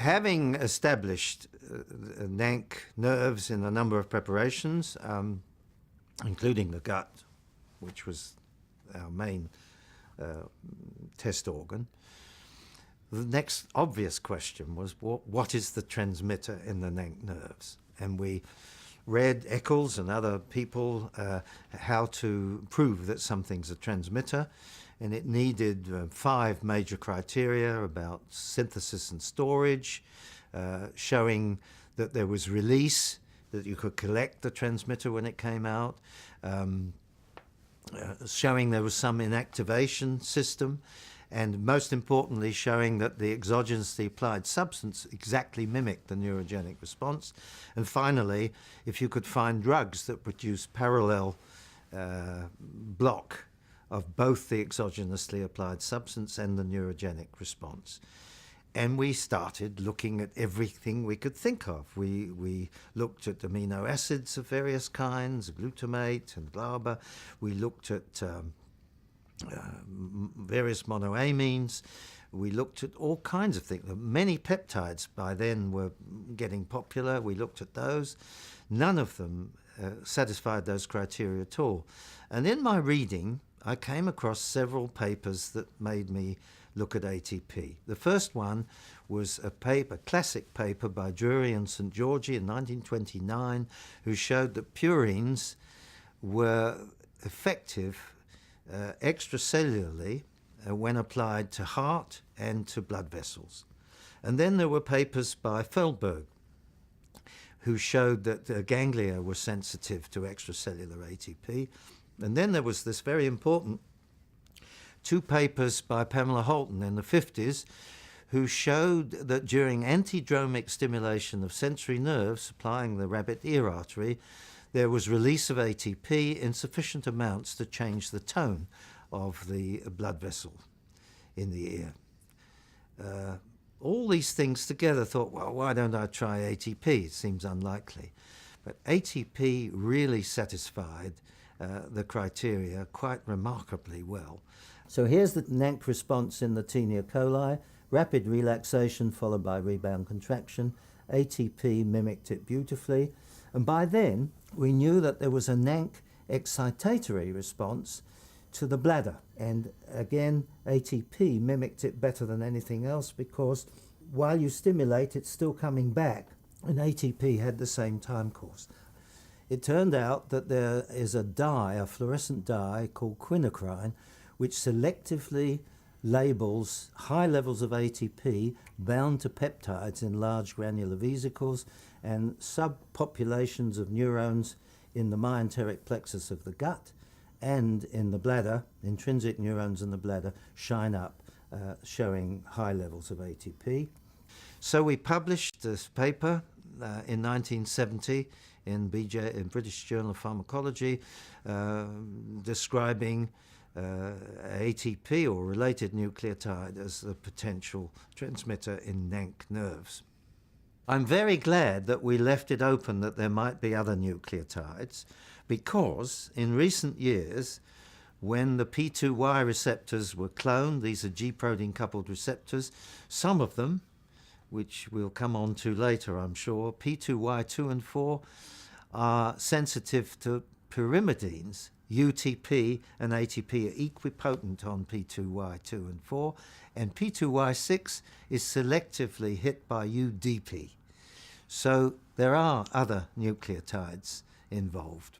Having established NANC nerves in a number of preparations, including the gut, which was our main test organ, the next obvious question was, what is the transmitter in the NANC nerves? And we read Eccles and other people how to prove that something's a transmitter, and it needed 5 major criteria about synthesis and storage, showing that there was release, that you could collect the transmitter when it came out, showing there was some inactivation system, and most importantly showing that the exogenously applied substance exactly mimicked the neurogenic response. And finally, if you could find drugs that produce parallel block of both the exogenously applied substance and the neurogenic response. And we started looking at everything we could think of. We looked at amino acids of various kinds, glutamate and GLABA. We looked at various monoamines. We looked at all kinds of things. Many peptides by then were getting popular. We looked at those. None of them satisfied those criteria at all. And in my reading, I came across several papers that made me look at ATP. The first one was a classic paper by Drury and St. Georgi in 1929, who showed that purines were effective extracellularly when applied to heart and to blood vessels. And then there were papers by Feldberg, who showed that ganglia were sensitive to extracellular ATP. And then there was this very important 2 papers by Pamela Holton in the 50s, who showed that during antidromic stimulation of sensory nerves supplying the rabbit ear artery, there was release of ATP in sufficient amounts to change the tone of the blood vessel in the ear. All these things together thought, well, why don't I try ATP? It seems unlikely. But ATP really satisfied the criteria quite remarkably well. So here's the NANC response in the Taenia coli. Rapid relaxation followed by rebound contraction. ATP mimicked it beautifully. And by then, we knew that there was a NANC excitatory response to the bladder. And again, ATP mimicked it better than anything else, because while you stimulate, it's still coming back. And ATP had the same time course. It turned out that there is a dye, a fluorescent dye called quinacrine, which selectively labels high levels of ATP bound to peptides in large granular vesicles and subpopulations of neurons in the myenteric plexus of the gut and in the bladder. Intrinsic neurons in the bladder shine up, showing high levels of ATP. So we published this paper in 1970 in British Journal of Pharmacology, describing ATP or related nucleotide as a potential transmitter in NANC nerves. I'm very glad that we left it open that there might be other nucleotides, because in recent years, when the P2Y receptors were cloned, these are G-protein coupled receptors, some of them, which we'll come on to later, I'm sure, P2Y2 and 4, are sensitive to pyrimidines. UTP and ATP are equipotent on P2Y2 and 4, and P2Y6 is selectively hit by UDP. So there are other nucleotides involved.